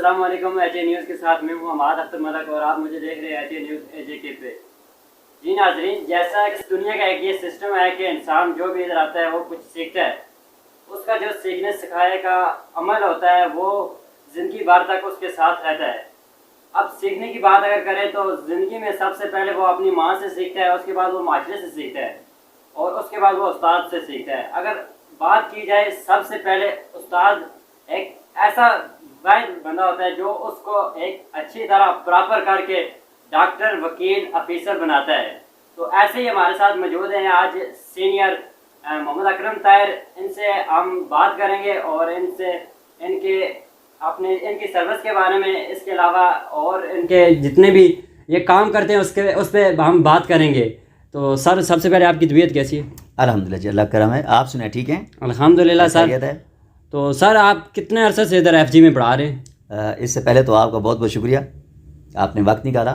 السلام علیکم، H a news کے ساتھ میں ہوں حماد اختر ملک اور آپ مجھے دیکھ رہے ہیں ایچ اے نیوز AJK پہ۔ جی ناظرین، جیسا کہ دنیا کا ایک یہ سسٹم ہے کہ انسان جو بھی ادھر آتا ہے وہ کچھ سیکھتا ہے، اس کا جو سیکھنے سکھائے کا عمل ہوتا ہے وہ زندگی بھر تک اس کے ساتھ رہتا ہے۔ اب سیکھنے کی بات اگر کریں تو زندگی میں سب سے پہلے وہ اپنی ماں سے سیکھتا ہے، اس کے بعد وہ معاشرے سے سیکھتا ہے اور اس کے بعد وہ استاد سے سیکھتا ہے۔ اگر بات کی جائے سب سے پہلے استاد ایک ایسا واحد بندہ ہوتا ہے جو اس کو ایک اچھی طرح پراپر کر کے ڈاکٹر، وکیل، آفیسر بناتا ہے۔ تو ایسے ہی ہمارے ساتھ موجود ہیں آج سینئر محمد اکرم طاہر، ان سے ہم بات کریں گے اور ان سے ان کی سروس کے بارے میں، اس کے علاوہ اور ان کے جتنے بھی یہ کام کرتے ہیں اس پہ ہم بات کریں گے۔ تو سر، سب سے پہلے آپ کی طبیعت کیسی ہے؟ الحمدللہ جی، اللہ کرم ہے۔ آپ سنیں ٹھیک ہیں؟ الحمدللہ سر۔ تو سر، آپ کتنے عرصے سے ادھر FG میں پڑھا رہے ہیں؟ اس سے پہلے تو آپ کا بہت بہت شکریہ، آپ نے وقت نکالا۔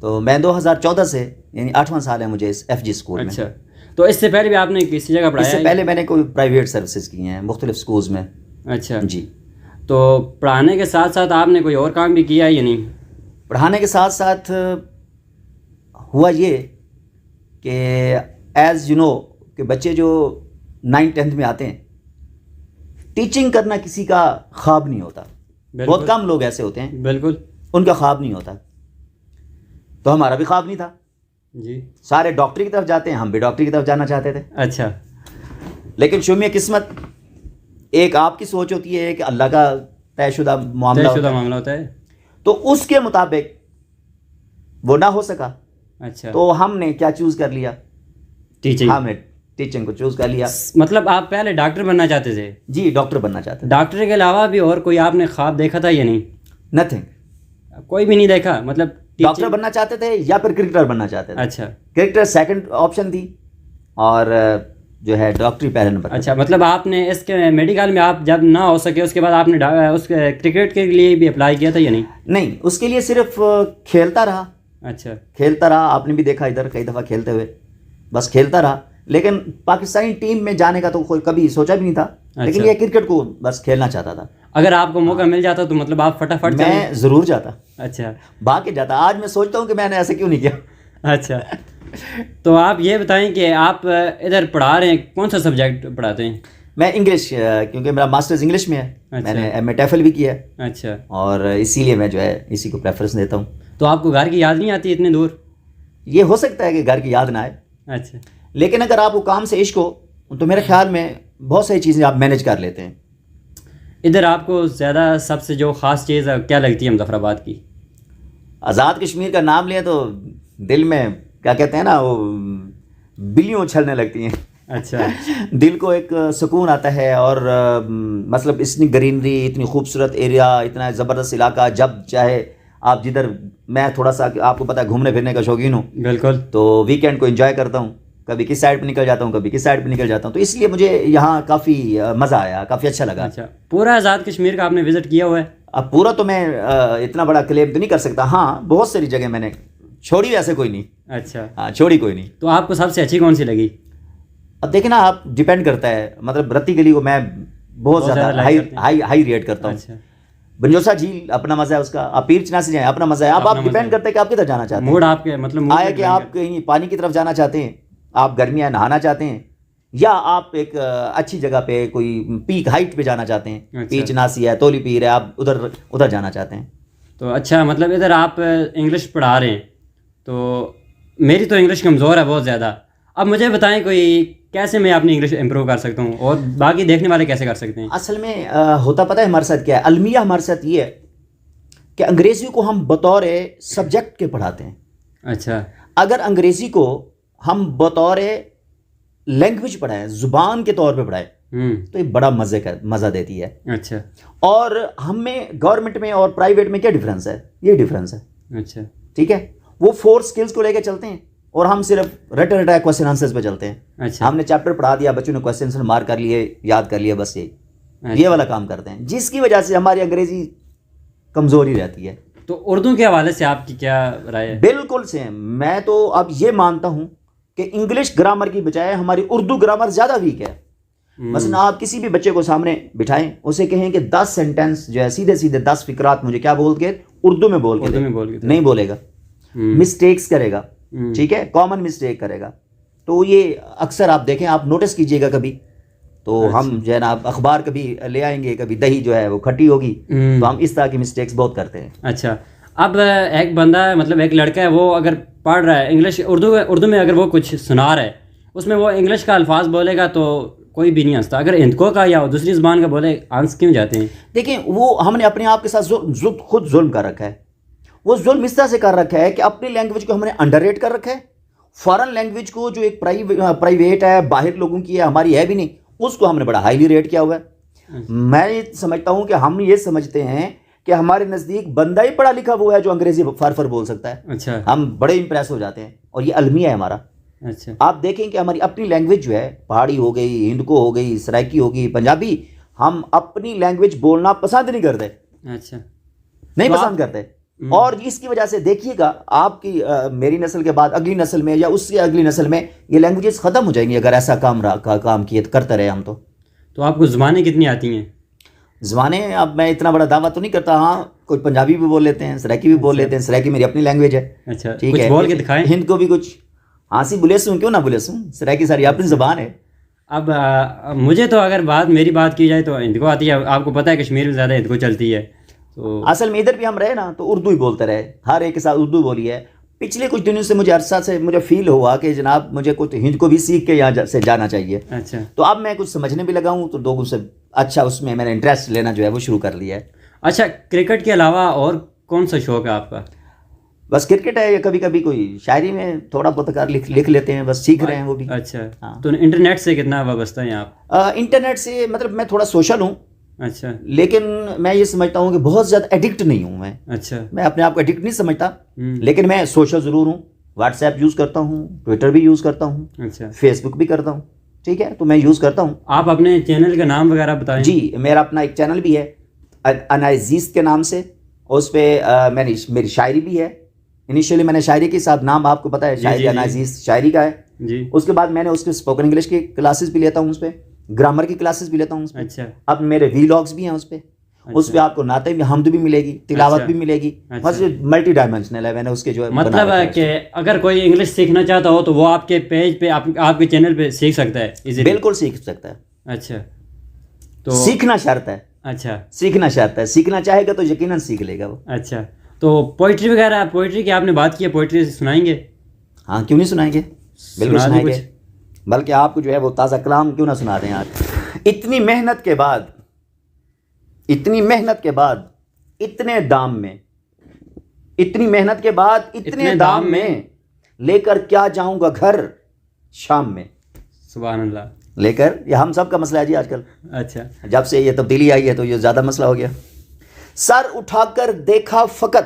تو میں 2014 سے، یعنی 8واں سال ہے مجھے اس FG اسکول میں۔ اچھا، تو اس سے پہلے بھی آپ نے کسی جگہ پڑھایا ہے؟ اس سے پہلے میں نے کوئی پرائیویٹ سروسز کی ہیں مختلف اسکولز میں۔ اچھا جی۔ تو پڑھانے کے ساتھ ساتھ آپ نے کوئی اور کام بھی کیا ہے یا نہیں؟ پڑھانے کے ساتھ ساتھ ہوا یہ کہ ایز یو نو کہ بچے جو 9th 10th میں آتے ہیں، ٹیچنگ کرنا کسی کا خواب نہیں ہوتا۔ بہت کم لوگ ایسے ہوتے ہیں بالکل ان کا خواب نہیں ہوتا۔ تو ہمارا بھی خواب نہیں تھا جی۔ سارے ڈاکٹری کی طرف جاتے ہیں، ہم بھی ڈاکٹری کی طرف جانا چاہتے تھے۔ اچھا، لیکن شومیہ قسمت، ایک آپ کی سوچ ہوتی ہے، ایک اللہ کا طے شدہ معاملہ ہوتا ہے، تو اس کے مطابق وہ نہ ہو سکا۔ اچھا، تو ہم نے کیا چوز کر لیا؟ ٹیچنگ۔ ہم نے ٹیچنگ کو چوز کر لیا۔ مطلب آپ پہلے ڈاکٹر بننا چاہتے تھے؟ جی، ڈاکٹر بننا چاہتے تھے۔ ڈاکٹر کے علاوہ بھی اور کوئی آپ نے خواب دیکھا تھا یا نہیں؟ نتھنگ، کوئی بھی نہیں دیکھا؟ مطلب ڈاکٹر بننا چاہتے تھے یا پھر کرکٹر بننا چاہتے تھے۔ اچھا، کرکٹر سیکنڈ آپشن تھی اور جو ہے ڈاکٹری پہلے نمبر۔ اچھا، مطلب آپ نے اس کے میڈیکل میں آپ جب نہ ہو سکے اس کے بعد آپ نے اس کرکٹ کے لیے بھی اپلائی کیا تھا یا نہیں؟ نہیں، اس کے لیے صرف کھیلتا رہا۔ اچھا، کھیلتا رہا، آپ نے بھی دیکھا ادھر کئی دفعہ کھیلتے ہوئے، بس کھیلتا رہا۔ لیکن پاکستانی ٹیم میں جانے کا تو کوئی کبھی سوچا بھی نہیں تھا، لیکن یہ کرکٹ کو بس کھیلنا چاہتا تھا۔ اگر آپ کو موقع مل جاتا تو مطلب آپ فٹافٹ میں ضرور جاتا۔ اچھا، بھاگ کے جاتا۔ آج میں سوچتا ہوں کہ میں نے ایسے کیوں نہیں کیا۔ اچھا، تو آپ یہ بتائیں کہ آپ ادھر پڑھا رہے ہیں، کون سا سبجیکٹ پڑھاتے ہیں؟ میں انگلش، کیونکہ میرا ماسٹرز انگلش میں ہے، میں نے MA TEFL بھی کیا ہے۔ اچھا، اور اسی لیے میں جو ہے اسی کو پریفرنس دیتا ہوں۔ تو آپ کو گھر کی یاد نہیں آتی اتنے دور؟ یہ ہو سکتا ہے کہ گھر کی یاد نہ آئے، اچھا، لیکن اگر آپ کو کام سے عشق ہو تو میرے خیال میں بہت ساری چیزیں آپ مینیج کر لیتے ہیں۔ ادھر آپ کو زیادہ سب سے جو خاص چیز کیا لگتی ہے مظفر آباد کی؟ آزاد کشمیر کا نام لیں تو دل میں کیا کہتے ہیں نا، وہ بلیوں اچھلنے لگتی ہیں۔ اچھا، دل کو ایک سکون آتا ہے، اور مطلب اتنی گرینری، اتنی خوبصورت ایریا، اتنا زبردست علاقہ، جب چاہے آپ جدھر، میں تھوڑا سا آپ کو پتہ ہے گھومنے پھرنے کا شوقین ہوں، بالکل، تو ویکینڈ کو انجوائے کرتا ہوں، کبھی کس سائڈ پہ نکل جاتا ہوں، کبھی کس سائڈ پہ نکل جاتا ہوں، تو اس لیے مجھے یہاں کافی مزہ آیا، کافی اچھا لگا۔ اچھا، پورا آزاد کشمیر کا آپ نے وزٹ کیا ہوا ہے؟ اب پورا تو میں اتنا بڑا کلیم تو نہیں کر سکتا، ہاں بہت ساری جگہ میں نے چھوڑی، ویسے کوئی نہیں۔ اچھا، ہاں، چھوڑی کوئی نہیں۔ تو آپ کو سب سے اچھی کون سی لگی؟ اب دیکھیں نا، آپ ڈیپینڈ کرتا ہے، مطلب رتی گلی کو میں بہت زیادہ ہائی ریٹ کرتا ہوں۔ اچھا، بنجوسا جھیل اپنا مزہ ہے اس کا، آپ پیر چنا سے جائیں اپنا مزہ ہے۔ اب آپ ڈیپینڈ کرتے ہیں کہ آپ کدھر جانا چاہتے ہیں، موڈ آپ کے مطلب آیا کہ آپ کہیں پانی کی طرف جانا چاہتے ہیں، آپ گرمیاں نہانا چاہتے ہیں، یا آپ ایک اچھی جگہ پہ کوئی پیک ہائٹ پہ جانا چاہتے ہیں، پیر چناسی ہے، تولی پیر ہے، آپ ادھر جانا چاہتے ہیں۔ تو اچھا، مطلب ادھر آپ انگلش پڑھا رہے ہیں، تو میری تو انگلش کمزور ہے بہت زیادہ۔ اب مجھے بتائیں کوئی کیسے میں اپنی انگلش امپروو کر سکتا ہوں، اور باقی دیکھنے والے کیسے کر سکتے ہیں؟ اصل میں ہوتا پتہ ہے ہمارے ساتھ کیا ہے، المیہ ہمارے ساتھ یہ ہے کہ انگریزی کو ہم بطور سبجیکٹ کے پڑھاتے ہیں۔ اچھا، اگر انگریزی کو ہم بطور لینگویج پڑھائیں، زبان کے طور پہ پڑھائیں، تو یہ بڑا مزہ دیتی ہے۔ اچھا، اور ہم میں گورنمنٹ میں اور پرائیویٹ میں کیا ڈفرینس ہے؟ یہ ڈفرینس ہے۔ اچھا، ٹھیک ہے، وہ 4 سکلز کو لے کے چلتے ہیں اور ہم صرف رٹا کوسچن آنسرز پہ چلتے ہیں۔ اچھا، ہم نے چیپٹر پڑھا دیا، بچوں نے کوسچن مارک کر لیے، یاد کر لیا، بس یہ والا کام کرتے ہیں، جس کی وجہ سے ہماری انگریزی کمزوری رہتی ہے۔ تو اردو کے حوالے سے آپ کی کیا رائے ہے؟ بالکل سیم، میں تو اب یہ مانتا ہوں کہ انگلش گرامر کی بجائے ہماری اردو گرامر زیادہ ویک ہے۔ مثلا آپ کسی بھی بچے کو سامنے بٹھائیں, اسے کہیں کہ 10 سینٹینس جو ہے سیدھے سیدھے 10 فقرات مجھے کیا بول کے اردو میں بول کے نہیں بولے گا, مسٹیکس کرے گا, ٹھیک ہے, کامن مسٹیک کرے گا. تو یہ اکثر آپ دیکھیں, آپ نوٹس کیجئے گا کبھی, تو ہم جو ہے نا اخبار کبھی لے آئیں گے, کبھی دہی جو ہے وہ کھٹی ہوگی, تو ہم اس طرح کی مسٹیکس بہت کرتے ہیں. اچھا, اب ایک بندہ ہے, مطلب ایک لڑکا ہے, وہ اگر پڑھ رہا ہے انگلش اردو میں اگر وہ کچھ سنا رہا ہے, اس میں وہ انگلش کا الفاظ بولے گا تو کوئی بھی نہیں ہنستا. اگر ہندکو کا یا دوسری زبان کا بولے ہنس کیوں جاتے ہیں؟ دیکھیں, وہ ہم نے اپنے آپ کے ساتھ خود ظلم کر رکھا ہے. وہ ظلم اس طرح سے کر رکھا ہے کہ اپنی لینگویج کو ہم نے انڈر ریٹ کر رکھا ہے. فارن لینگویج کو جو ایک پرائیویٹ ہے, باہر لوگوں کی ہے, ہماری ہے بھی نہیں, اس کو ہم نے بڑا ہائیلی ریٹ کیا ہوا ہے. میں سمجھتا ہوں کہ ہم یہ سمجھتے ہیں کہ ہمارے نزدیک بندہ ہی پڑھا لکھا وہ ہے جو انگریزی فر بول سکتا ہے. اچھا, ہم بڑے امپریس ہو جاتے ہیں, اور یہ المیہ ہے ہمارا. اچھا, آپ دیکھیں کہ ہماری اپنی لینگویج جو ہے, پہاڑی ہو گئی, ہندکو ہو گئی, سرائکی ہوگی, پنجابی, ہم اپنی لینگویج بولنا پسند نہیں کرتے. اچھا, نہیں پسند کرتے. اور اس کی وجہ سے دیکھیے گا آپ کی میری نسل کے بعد اگلی نسل میں یا اس سے اگلی نسل میں یہ لینگویجز ختم ہو جائیں گی اگر ایسا کام کیے کرتے رہے ہم. تو آپ کو زبانیں کتنی آتی ہیں؟ زبانیں اب میں اتنا بڑا دعویٰ تو نہیں کرتا. ہاں, کوئی پنجابی بھی بول لیتے ہیں, سرائکی بھی بول لیتے ہیں. سرائکی میری اپنی لینگویج ہے. اچھا, ٹھیک کچھ ہے, بول کے دکھائیں. ہند کو بھی کچھ ہانسی بلیسوں, کیوں نہ بلیسوں, سرائکی ساری اپنی زبان ہے. اب مجھے تو اگر میری بات کی جائے تو ہندکو آتی ہے. آپ کو پتہ ہے کشمیر میں زیادہ ہندکو چلتی ہے. تو اصل میں ادھر بھی ہم رہے نا تو اردو ہی بولتے رہے, ہر ایک کے ساتھ اردو بولی ہے. پچھلے کچھ دنوں سے مجھے عرصہ سے مجھے فیل ہوا کہ جناب مجھے کچھ ہند کو بھی سیکھ کے یہاں سے جانا چاہیے. اچھا, تو اب میں کچھ سمجھنے بھی لگا ہوں, تو لوگوں سے اچھا اس میں نے انٹرسٹ لینا جو ہے وہ شروع کر لیا ہے. اچھا, کرکٹ کے علاوہ اور کون سا شوق ہے آپ کا؟ بس کرکٹ ہے, یا کبھی کبھی کوئی شاعری میں تھوڑا بہت لکھ لیتے ہیں, بس سیکھ رہے ہیں وہ بھی. اچھا, تو انٹرنیٹ سے کتنا وابستہ ہیں آپ؟ انٹرنیٹ سے مطلب میں تھوڑا سوشل ہوں. اچھا, لیکن میں یہ سمجھتا ہوں کہ بہت زیادہ ایڈکٹ نہیں ہوں میں. اچھا, میں اپنے آپ کو ایڈکٹ نہیں سمجھتا, لیکن میں سوشل ضرور ہوں. واٹس ایپ یوز کرتا ہوں, ٹویٹر بھی یوز کرتا ہوں, اچھا, فیس بک بھی کرتا ہوں. ٹھیک ہے, تو میں یوز کرتا ہوں. آپ اپنے چینل کا نام وغیرہ بتائیں. جی, میرا اپنا ایک چینل بھی ہے انائزیست کے نام سے, اور اس پہ میری شاعری بھی ہے. انیشیلی میں نے شاعری کے ساتھ نام آپ کو پتہ ہے, شاعری انائزیست شاعری کا ہے. جی, اس کے بعد میں نے اس کے اسپوکن انگلش کی کلاسز بھی لیتا ہوں, اس پہ گرامر کی کلاسز بھی لیتا ہوں اس پہ. اچھا, اب میرے ویلاگس بھی ہیں اس پہ. اس پہ آپ کو نعتیں بھی, حمد بھی ملے گی, تلاوت بھی ملے گی. بس ملٹی ڈائمینشنل ہے, میں نے اس کے جو ہے مطلب ہے کہ اگر کوئی انگلش سیکھنا چاہتا ہو تو وہ آپ کے پیج پہ آپ کے چینل پہ سیکھ سکتا ہے. بالکل سیکھ سکتا ہے. اچھا, تو سیکھنا شرط ہے. اچھا, سیکھنا شرط ہے, سیکھنا چاہے گا تو یقیناً سیکھ لے گا وہ. اچھا, تو پوئٹری وغیرہ, پوئٹری کی آپ نے بات کی ہے, پوئٹری سنائیں گے؟ ہاں, کیوں نہیں سنائیں گے, بالکل سنائیں گے. بلکہ آپ کو جو ہے وہ تازہ کلام کیوں نہ سنا دیں آج. اتنی محنت کے بعد, اتنے دام میں, اتنی محنت کے بعد اتنے دام میں لے کر کیا جاؤں گا گھر شام میں. سبحان اللہ. لے کر, یہ ہم سب کا مسئلہ ہے جی آج کل. اچھا, جب سے یہ تبدیلی آئی ہے تو یہ زیادہ مسئلہ ہو گیا. سر اٹھا کر دیکھا فقط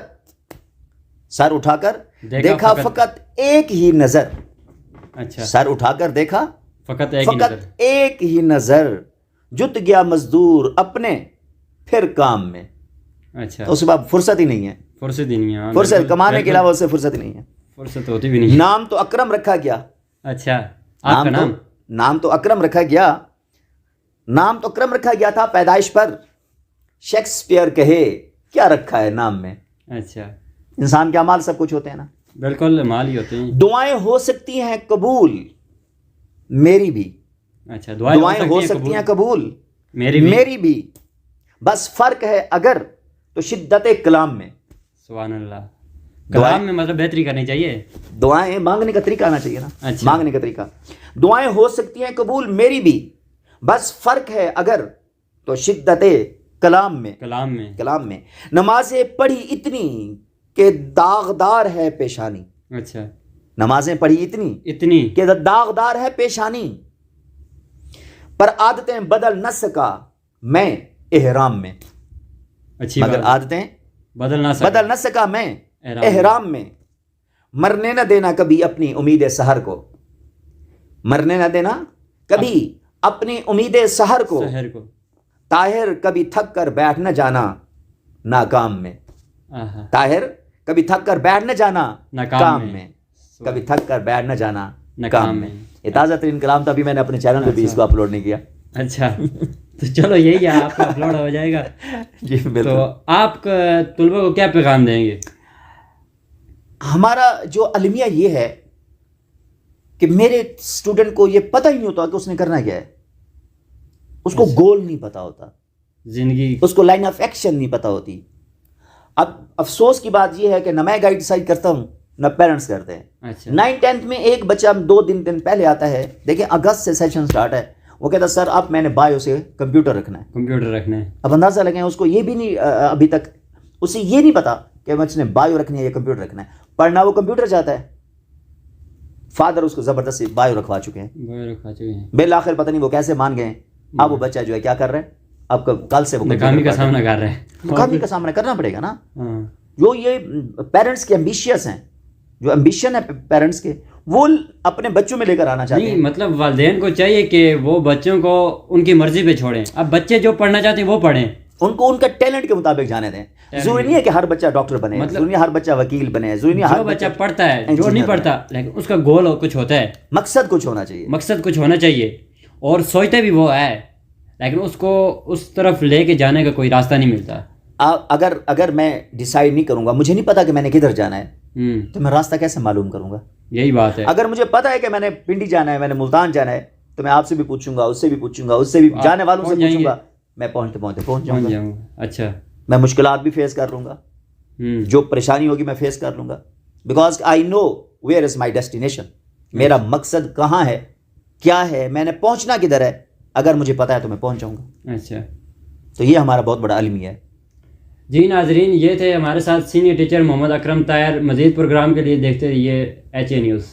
ایک ہی نظر. اچھا, سر اٹھا کر دیکھا فقط ایک ہی نظر, جت گیا مزدور اپنے پھر کام میں. اچھا, تو اس کے بعد فرصت ہی نہیں ہے. فرصت کمانے کے علاوہ اس سے فرصت ہی نہیں ہے. فرصت ہوتی بھی نہیں. نام تو اکرم رکھا گیا. اچھا, آپ کا نام تو اکرم رکھا گیا تھا پیدائش پر. شیکسپیئر کہے کیا رکھا ہے نام میں. اچھا, انسان کے اعمال سب کچھ ہوتے ہیں نا. بالکل, مال ہی ہوتے ہیں. دعائیں ہو سکتی ہیں قبول میری بھی. اچھا, دعائیں ہو سکتی ہیں قبول میری بھی. بس فرق ہے اگر تو شدت کلام میں. سبحان اللہ. کلام میں مطلب بہتری کرنی چاہیے. دعائیں مانگنے کا طریقہ آنا چاہیے نا. اچھا, مانگنے کا طریقہ. دعائیں ہو سکتی ہیں قبول میری بھی, بس فرق ہے اگر تو شدت کلام میں. نمازیں پڑھی اتنی کہ داغدار ہے پیشانی. اچھا, نمازیں پڑھی اتنی کہ داغدار ہے پیشانی, پر عادتیں بدل نہ سکا میں احرام میں. مگر عادتیں بدل نہ سکا میں احرام میں. مرنے نہ دینا کبھی اپنی امید سحر کو. مرنے نہ دینا کبھی اپنی امید سحر کو. طاہر کبھی تھک کر بیٹھ نہ جانا ناکام میں. طاہر کبھی تھک کر بیٹھ نہ جانا کام میں. کبھی تھک کر بیٹھ نہ جانا کام میں. یہ تازہ ترین کلام تھا, ابھی میں نے اپنے چینل پہ بھی اس کو اپلوڈ نہیں کیا. اچھا تو چلو یہی ہے آپ کا اپلوڈ ہو جائے گا. جی تو بالکل. آپ طلبہ کو کیا پیغام دیں گے؟ ہمارا جو المیہ یہ ہے کہ میرے اسٹوڈنٹ کو یہ پتہ ہی نہیں ہوتا کہ اس نے کرنا کیا ہے. اس کو گول نہیں پتا ہوتا, زندگی اس کو لائن آف ایکشن نہیں پتا ہوتی. اب افسوس کی بات یہ ہے کہ نہ میں گائیڈ ڈیسائڈ کرتا ہوں نہ پیرنٹس کرتے ہیں. اچھا 9th-10th میں ایک بچہ 2 دن پہلے آتا ہے, دیکھیں اگست سے سیشن سٹارٹ ہے, وہ کہتا ہے سر اب میں نے بایو سے کمپیوٹر رکھنا ہے. کمپیوٹر رکھنا ہے. اب اندازہ لگیں اس کو یہ بھی نہیں ابھی تک اسے یہ نہیں پتا کہ بچے نے بایو رکھنی ہے یا کمپیوٹر رکھنا ہے. پڑھنا وہ کمپیوٹر چاہتا ہے, فادر اس کو زبردستی بایو رکھوا چکے ہیں, بالآخر پتہ نہیں وہ کیسے مان گئے ہیں. اب وہ بچہ جو ہے کیا کر رہا ہے, اب کل سے وہ ناکامی کا سامنا کر رہا ہے. ناکامی کا سامنا کرنا پڑے گا نا. جو یہ پیرنٹس کے ایمبیشیس ہیں, جو ایمبیشن ہے پیرنٹس کے, وہ اپنے بچوں میں لے کر آنا چاہتے ہیں. نہیں مطلب والدین کو چاہیے کہ وہ بچوں کو ان کی مرضی پہ چھوڑیں. اب بچے جو پڑھنا چاہتے ہیں وہ پڑھیں, ان کو ان کا ٹیلنٹ کے مطابق جانے دیں. ضروری نہیں ہے کہ ہر بچہ ڈاکٹر بنے, ضروری نہیں ہر بچہ وکیل بنے, ضروری نہیں ہر جو بچہ پڑھتا ہے جو نہیں پڑھتا لیکن اس کا گول کچھ ہوتا ہے, مقصد کچھ ہونا چاہیے. مقصد کچھ ہونا چاہیے اور سوچتے بھی وہ ہے, لیکن اس کو اس طرف لے کے جانے کا کوئی راستہ نہیں ملتا. اگر میں ڈیسائیڈ نہیں کروں گا, مجھے نہیں پتا کہ میں نے کدھر جانا ہے, تو میں راستہ کیسے معلوم کروں گا؟ یہی بات ہے. اگر مجھے پتا ہے کہ میں نے پنڈی جانا ہے, میں نے ملتان جانا ہے, تو میں آپ سے بھی پوچھوں گا, اس سے بھی پوچھوں گا, اس سے بھی جانے والوں سے پوچھوں گا, میں پہنچتے پہنچ جاؤں گا. اچھا میں مشکلات بھی فیس کر لوں گا, جو پریشانی ہوگی میں فیس کر لوں گا, because I know where is my destination. میرا مقصد کہاں ہے, کیا ہے, میں نے پہنچنا کدھر ہے, اگر مجھے پتا ہے تو میں پہنچ جاؤں گا. اچھا تو یہ ہمارا بہت بڑا المیہ ہے. جی ناظرین, یہ تھے ہمارے ساتھ سینئر ٹیچر محمد اکرم طاہر. مزید پروگرام کے لیے دیکھتے رہیے HA نیوز.